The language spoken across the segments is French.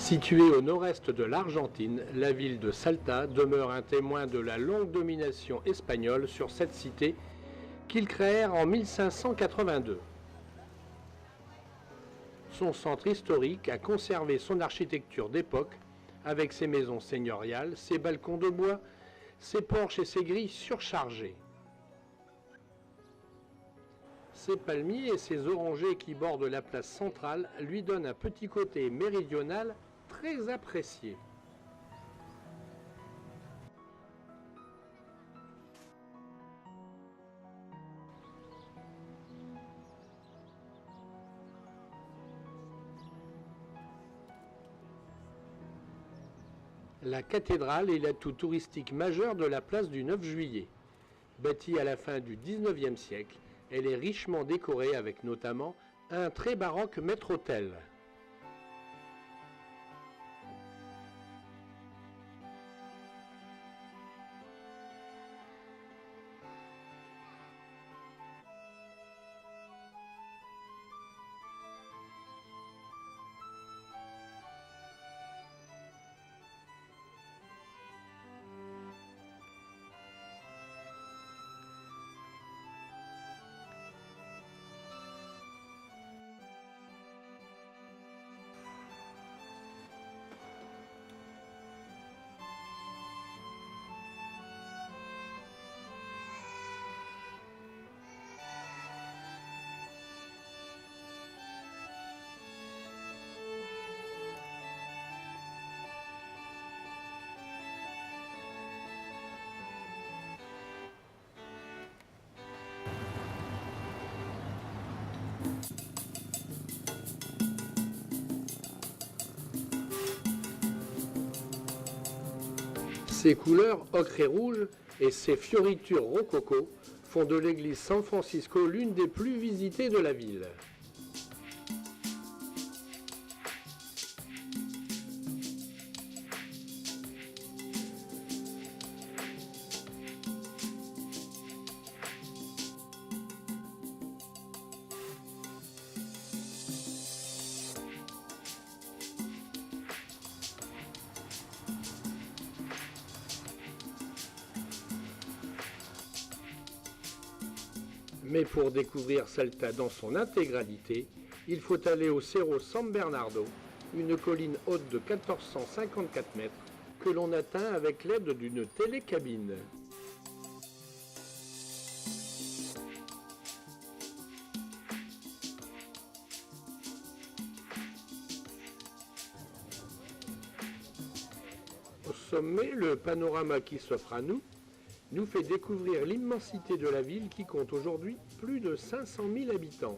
Située au nord-est de l'Argentine, la ville de Salta demeure un témoin de la longue domination espagnole sur cette cité qu'ils créèrent en 1582. Son centre historique a conservé son architecture d'époque avec ses maisons seigneuriales, ses balcons de bois, ses porches et ses grilles surchargées. Ses palmiers et ses orangers qui bordent la place centrale lui donnent un petit côté méridional très apprécié. La cathédrale est l'atout touristique majeur de la place du 9 juillet. Bâtie à la fin du XIXe siècle, elle est richement décorée avec notamment un très baroque maître-autel. Ses couleurs ocre et rouge et ses fioritures rococo font de l'église San Francisco l'une des plus visitées de la ville. Mais pour découvrir Salta dans son intégralité, il faut aller au Cerro San Bernardo, une colline haute de 1454 mètres que l'on atteint avec l'aide d'une télécabine. Au sommet, le panorama qui s'offre à nous fait découvrir l'immensité de la ville qui compte aujourd'hui plus de 500 000 habitants.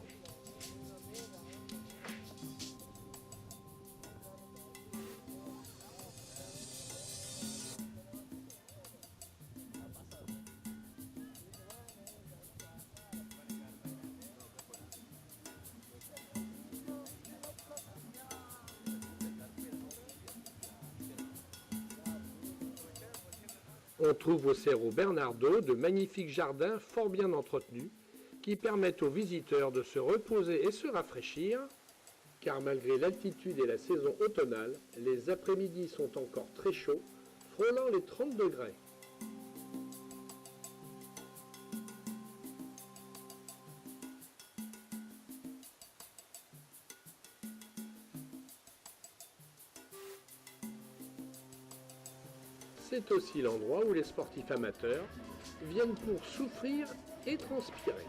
On trouve au Cerro Bernardo de magnifiques jardins fort bien entretenus qui permettent aux visiteurs de se reposer et se rafraîchir, car malgré l'altitude et la saison automnale, les après-midi sont encore très chauds, frôlant les 30 degrés. C'est aussi l'endroit où les sportifs amateurs viennent pour souffrir et transpirer.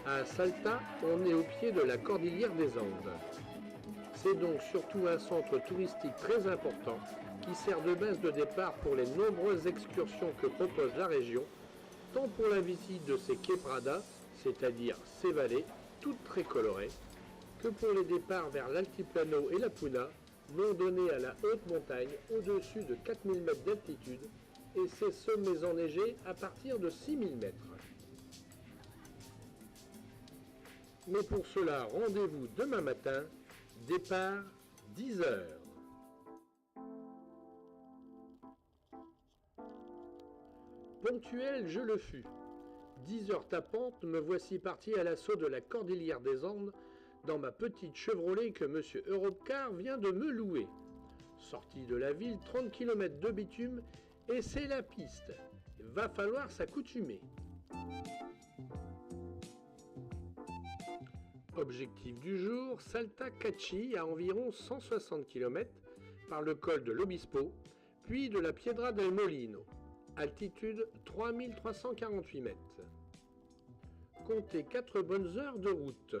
À Salta, on est au pied de la cordillère des Andes. C'est donc surtout un centre touristique très important qui sert de base de départ pour les nombreuses excursions que propose la région, tant pour la visite de ses quebradas, c'est-à-dire ses vallées, toutes très colorées, que pour les départs vers l'Altiplano et la Puna, nom donné à la haute montagne au-dessus de 4000 mètres d'altitude et ses sommets enneigés à partir de 6000 mètres. Mais pour cela, rendez-vous demain matin, départ 10 heures. Ponctuel, je le fus. 10 heures tapantes, me voici parti à l'assaut de la Cordillère des Andes dans ma petite Chevrolet que M. Europcar vient de me louer. Sorti de la ville, 30 km de bitume et c'est la piste. Va falloir s'accoutumer. Objectif du jour, Salta Cachi à environ 160 km par le col de l'Obispo, puis de la Piedra del Molino, altitude 3348 mètres. Comptez 4 bonnes heures de route.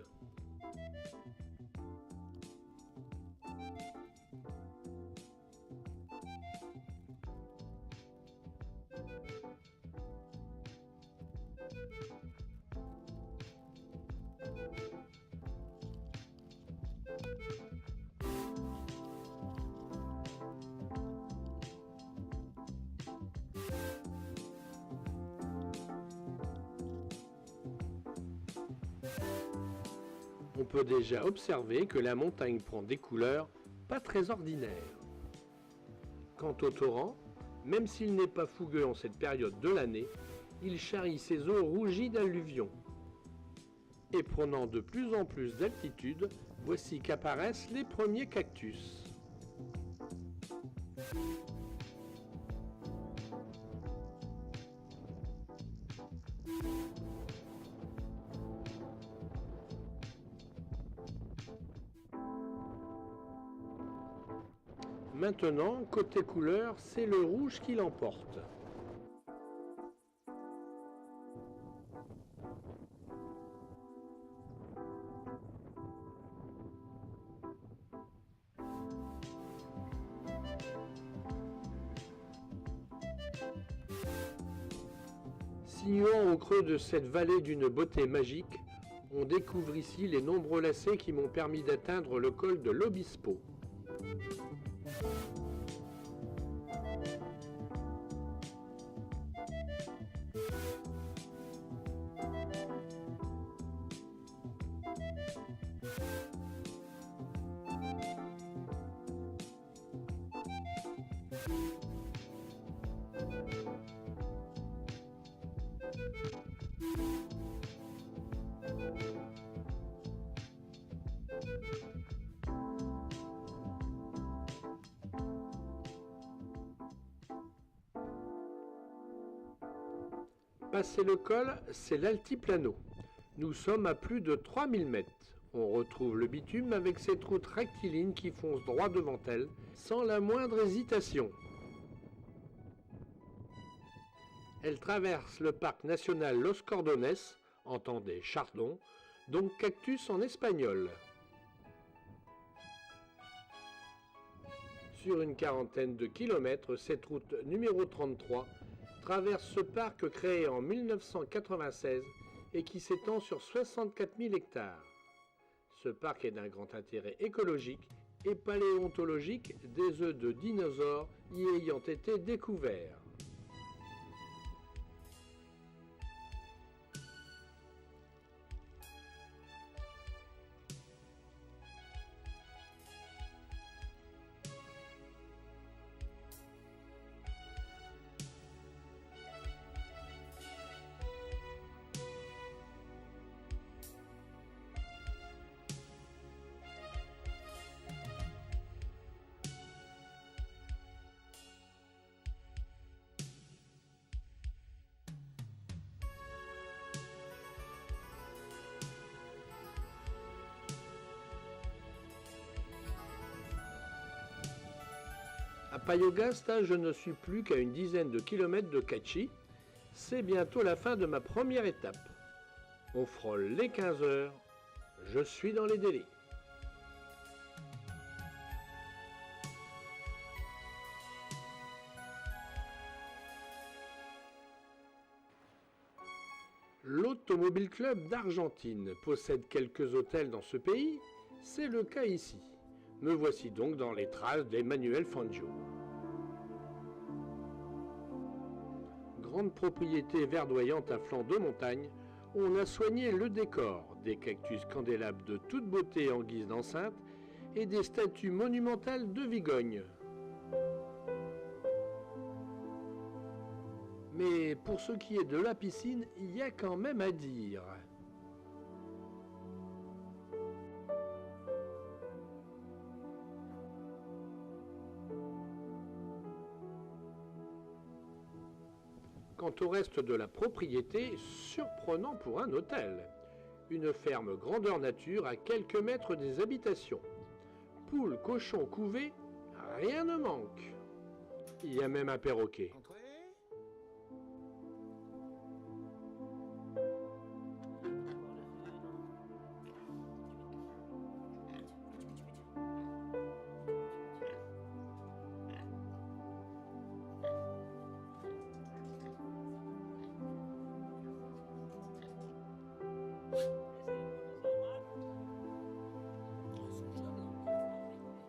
On peut déjà observer que la montagne prend des couleurs pas très ordinaires. Quant au torrent, même s'il n'est pas fougueux en cette période de l'année, il charrie ses eaux rougies d'alluvions. Et prenant de plus en plus d'altitude, voici qu'apparaissent les premiers cactus. Maintenant, côté couleur, c'est le rouge qui l'emporte. Sinuant au creux de cette vallée d'une beauté magique, on découvre ici les nombreux lacets qui m'ont permis d'atteindre le col de l'Obispo. Passé le col, c'est l'altiplano. Nous sommes à plus de 3000 mètres. On retrouve le bitume avec cette route rectiligne qui fonce droit devant elle, sans la moindre hésitation. Elle traverse le parc national Los Cordones, entendez chardon, donc cactus en espagnol. Sur une quarantaine de kilomètres, cette route numéro 33 traverse ce parc créé en 1996 et qui s'étend sur 64 000 hectares. Ce parc est d'un grand intérêt écologique et paléontologique, des œufs de dinosaures y ayant été découverts. À Payogasta, je ne suis plus qu'à une dizaine de kilomètres de Cachi. C'est bientôt la fin de ma première étape. On frôle les 15 heures. Je suis dans les délais. L'Automobile Club d'Argentine possède quelques hôtels dans ce pays. C'est le cas ici. Me voici donc dans les traces d'Emmanuel Fangio. Grande propriété verdoyante à flanc de montagne, on a soigné le décor, des cactus candélabres de toute beauté en guise d'enceinte et des statues monumentales de Vigogne. Mais pour ce qui est de la piscine, il y a quand même à dire. Quant au reste de la propriété, surprenant pour un hôtel. Une ferme grandeur nature à quelques mètres des habitations. Poules, cochons, couvées, rien ne manque. Il y a même un perroquet.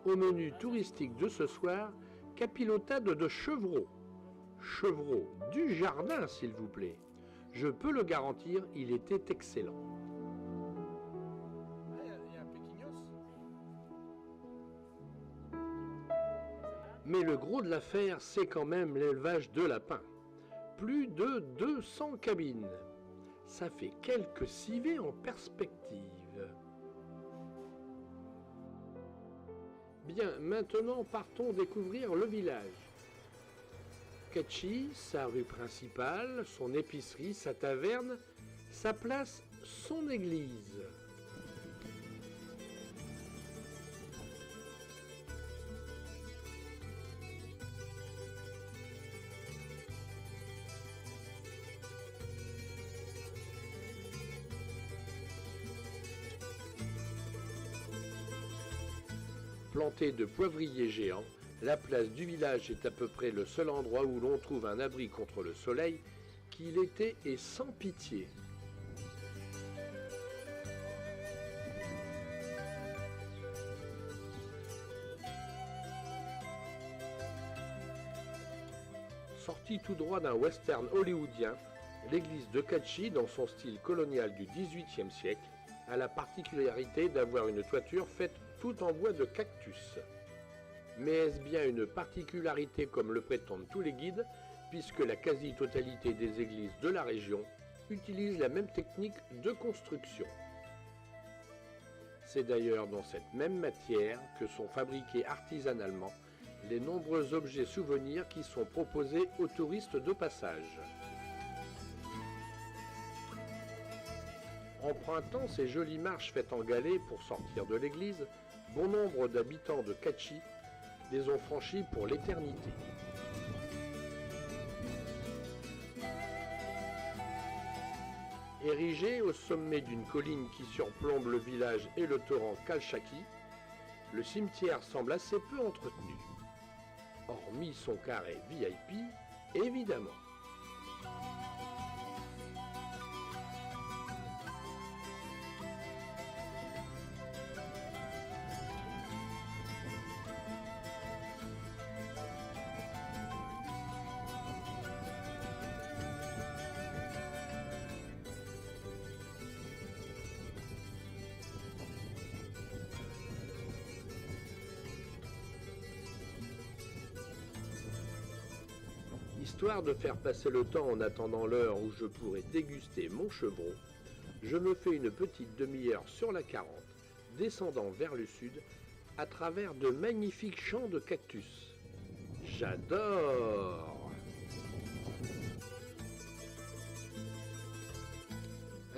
Au menu touristique de ce soir, capilotade de chevreau. Chevreau du jardin, s'il vous plaît. Je peux le garantir, il était excellent. Mais le gros de l'affaire, c'est quand même l'élevage de lapins. Plus de 200 cabines. Ça fait quelques civets en perspective. Bien, maintenant partons découvrir le village. Kachi, sa rue principale, son épicerie, sa taverne, sa place, son église. Plantée de poivriers géants, la place du village est à peu près le seul endroit où l'on trouve un abri contre le soleil, qu'il était et sans pitié. Sortie tout droit d'un western hollywoodien, l'église de Kachi, dans son style colonial du XVIIIe siècle, a la particularité d'avoir une toiture faite tout en bois de cactus. Mais est-ce bien une particularité comme le prétendent tous les guides, puisque la quasi-totalité des églises de la région utilisent la même technique de construction. C'est d'ailleurs dans cette même matière que sont fabriqués artisanalement les nombreux objets souvenirs qui sont proposés aux touristes de passage. Empruntant ces jolies marches faites en galets pour sortir de l'église, bon nombre d'habitants de Kachi les ont franchis pour l'éternité. Érigé au sommet d'une colline qui surplombe le village et le torrent Kalchaki, le cimetière semble assez peu entretenu, hormis son carré VIP, évidemment. Histoire de faire passer le temps en attendant l'heure où je pourrai déguster mon chevreau, je me fais une petite demi-heure sur la 40, descendant vers le sud, à travers de magnifiques champs de cactus. J'adore!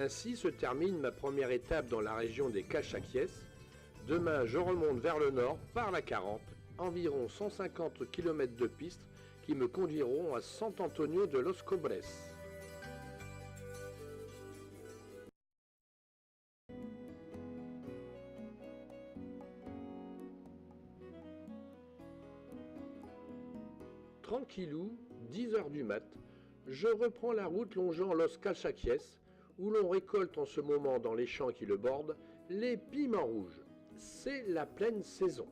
Ainsi se termine ma première étape dans la région des Calchaquiès. Demain, je remonte vers le nord par la 40, environ 150 km de piste, qui me conduiront à Sant Antonio de los Cobres. Tranquillou, 10 heures du mat, je reprends la route longeant Los Calchaquiès, où l'on récolte en ce moment dans les champs qui le bordent les piments rouges. C'est la pleine saison.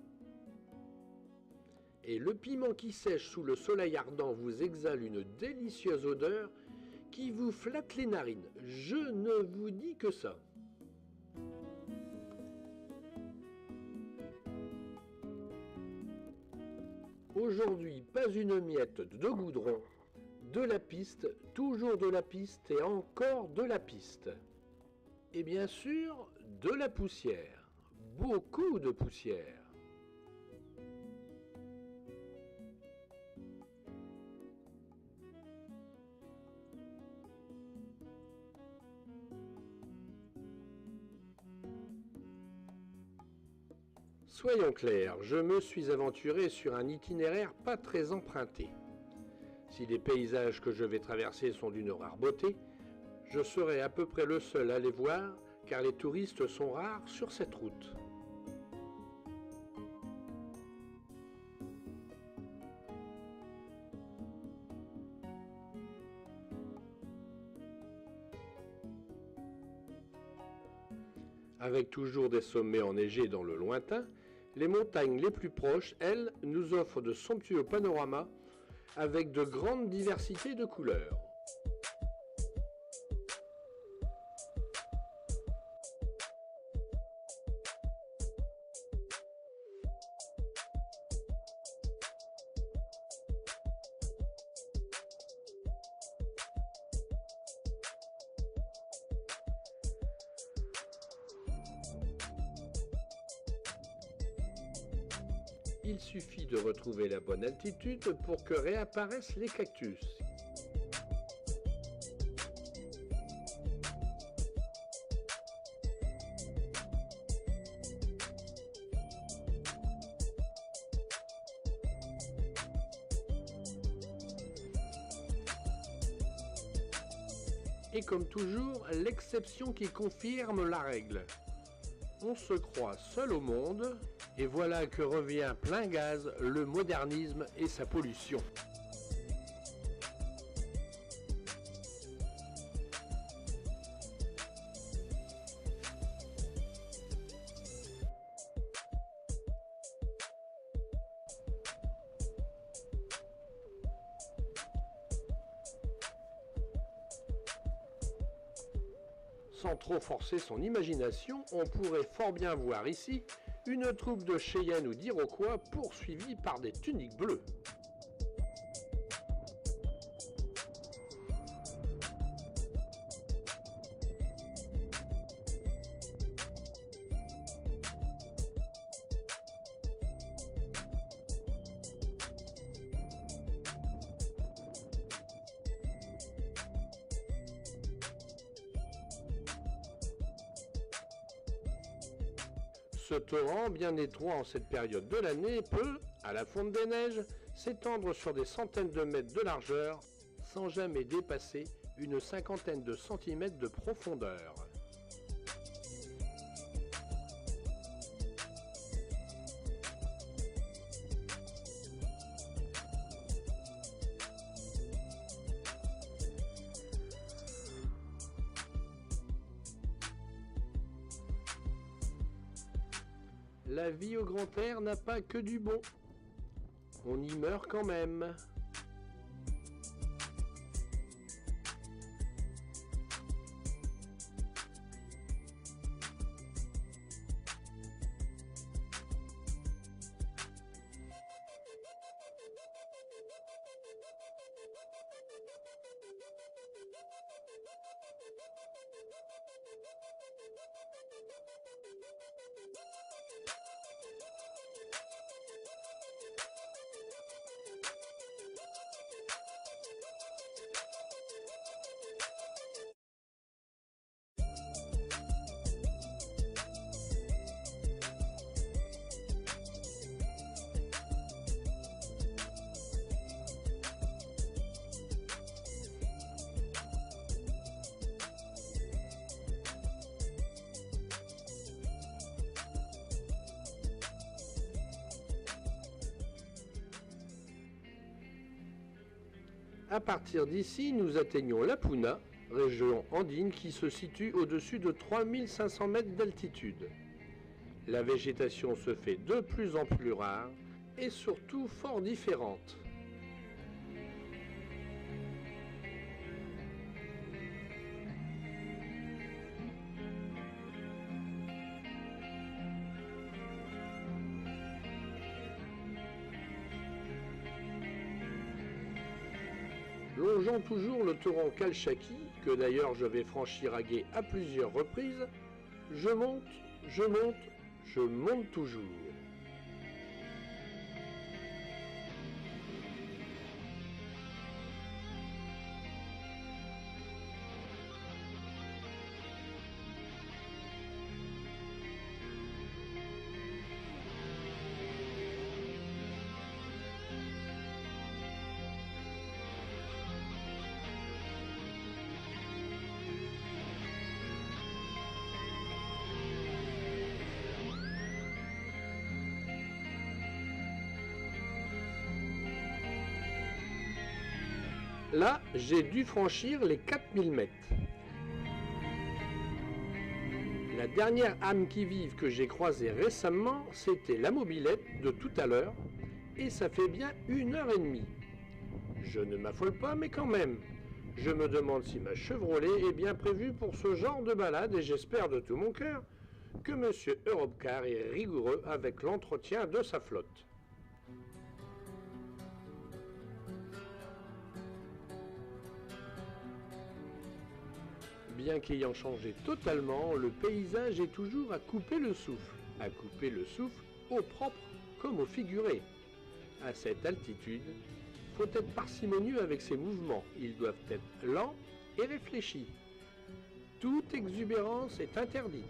Et le piment qui sèche sous le soleil ardent vous exhale une délicieuse odeur qui vous flatte les narines. Je ne vous dis que ça. Aujourd'hui, pas une miette de goudron, de la piste, toujours de la piste et encore de la piste. Et bien sûr, de la poussière. Beaucoup de poussière. Soyons clairs, je me suis aventuré sur un itinéraire pas très emprunté. Si les paysages que je vais traverser sont d'une rare beauté, je serai à peu près le seul à les voir car les touristes sont rares sur cette route. Avec toujours des sommets enneigés dans le lointain, les montagnes les plus proches, elles, nous offrent de somptueux panoramas avec de grandes diversités de couleurs. Il suffit de retrouver la bonne altitude pour que réapparaissent les cactus. Et comme toujours, l'exception qui confirme la règle. On se croit seul au monde, et voilà que revient plein gaz le modernisme et sa pollution. Sans trop forcer son imagination, on pourrait fort bien voir ici une troupe de Cheyennes ou d'Iroquois poursuivis par des tuniques bleues. Ce torrent, bien étroit en cette période de l'année, peut, à la fonte des neiges, s'étendre sur des centaines de mètres de largeur, sans jamais dépasser une cinquantaine de centimètres de profondeur. La vie au grand air n'a pas que du bon. On y meurt quand même. À partir d'ici, nous atteignons la Puna, région andine qui se situe au-dessus de 3500 mètres d'altitude. La végétation se fait de plus en plus rare et surtout fort différente. Longeant toujours le torrent Kalchaki, que d'ailleurs je vais franchir à gué à plusieurs reprises, je monte, je monte, je monte toujours. Là, j'ai dû franchir les 4000 mètres. La dernière âme qui vive que j'ai croisée récemment, c'était la mobilette de tout à l'heure, et ça fait bien 1h30. Je ne m'affole pas, mais quand même. Je me demande si ma Chevrolet est bien prévue pour ce genre de balade, et j'espère de tout mon cœur que Monsieur Europcar est rigoureux avec l'entretien de sa flotte. Bien qu'ayant changé totalement, le paysage est toujours à couper le souffle. À couper le souffle au propre comme au figuré. À cette altitude, faut être parcimonieux avec ses mouvements. Ils doivent être lents et réfléchis. Toute exubérance est interdite.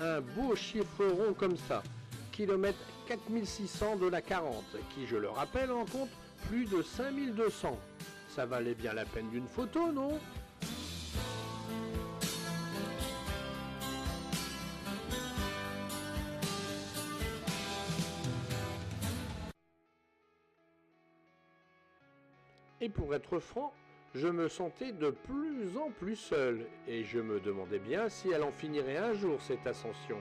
Un beau chiffre rond comme ça, kilomètre 4600 de la 40, qui je le rappelle en compte plus de 5200. Ça valait bien la peine d'une photo, non ? Et pour être franc, je me sentais de plus en plus seul, et je me demandais bien si elle en finirait un jour cette ascension.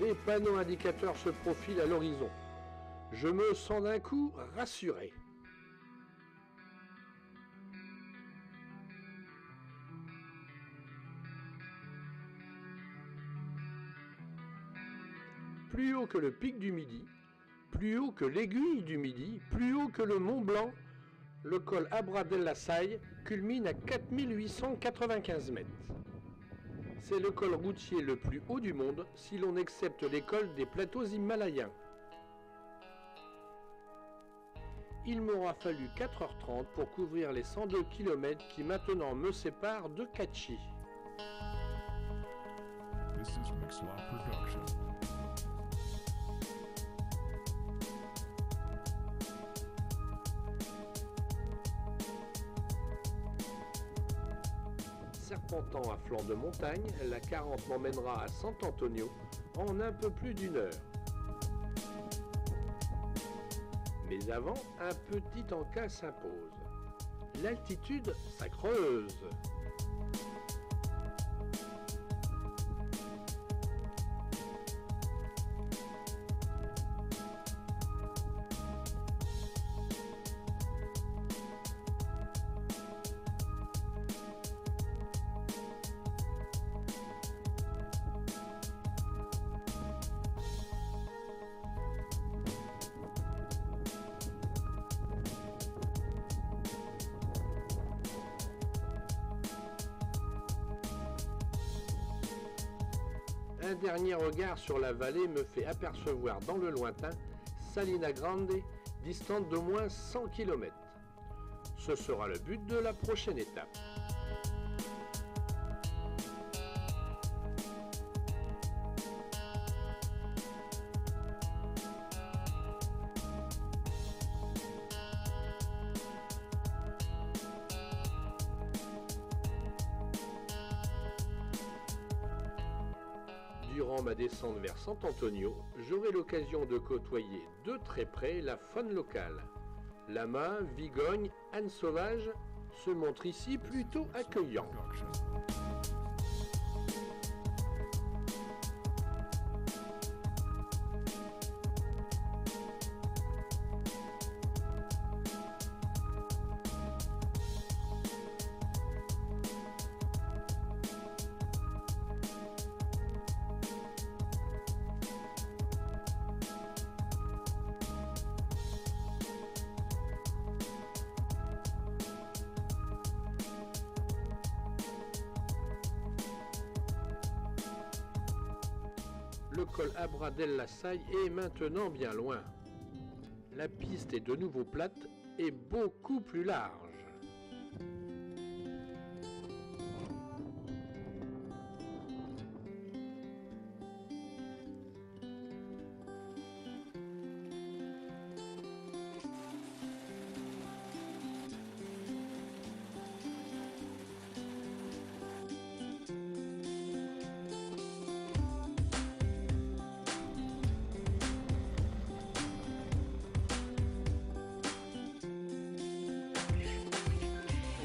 Des panneaux indicateurs se profilent à l'horizon. Je me sens d'un coup rassuré. Plus haut que le pic du Midi, plus haut que l'aiguille du Midi, plus haut que le Mont Blanc, le col Abra della Saille culmine à 4895 mètres. C'est le col routier le plus haut du monde si l'on accepte les cols des plateaux himalayens. Il m'aura fallu 4h30 pour couvrir les 102 km qui maintenant me séparent de Kachi. This is Mixlaw Production. Serpentant à flanc de montagne, la 40 m'emmènera à Sant Antonio en un peu plus d'une heure. Mais avant, un petit encas s'impose. L'altitude, ça creuse. Un dernier regard sur la vallée me fait apercevoir dans le lointain Salina Grande, distante d'au moins 100 km. Ce sera le but de la prochaine étape. Durant ma descente vers Sant'Antonio, j'aurai l'occasion de côtoyer de très près la faune locale. Lamas, vigognes, ânes sauvages se montrent ici plutôt accueillants. Le col Abra della Sai est maintenant bien loin. La piste est de nouveau plate et beaucoup plus large.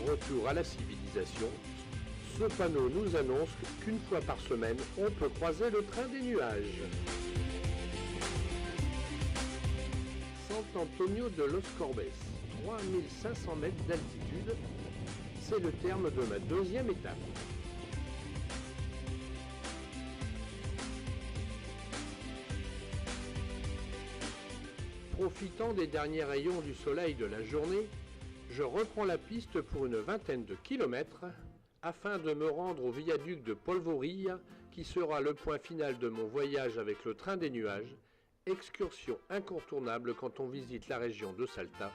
Retour à la civilisation, ce panneau nous annonce qu'une fois par semaine, on peut croiser le train des nuages. Sant'Antonio de los Corbes, 3500 mètres d'altitude, c'est le terme de ma deuxième étape. Profitant des derniers rayons du soleil de la journée, je reprends la piste pour une vingtaine de kilomètres afin de me rendre au viaduc de Polvorilla qui sera le point final de mon voyage avec le train des nuages, excursion incontournable quand on visite la région de Salta,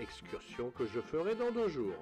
excursion que je ferai dans 2 jours.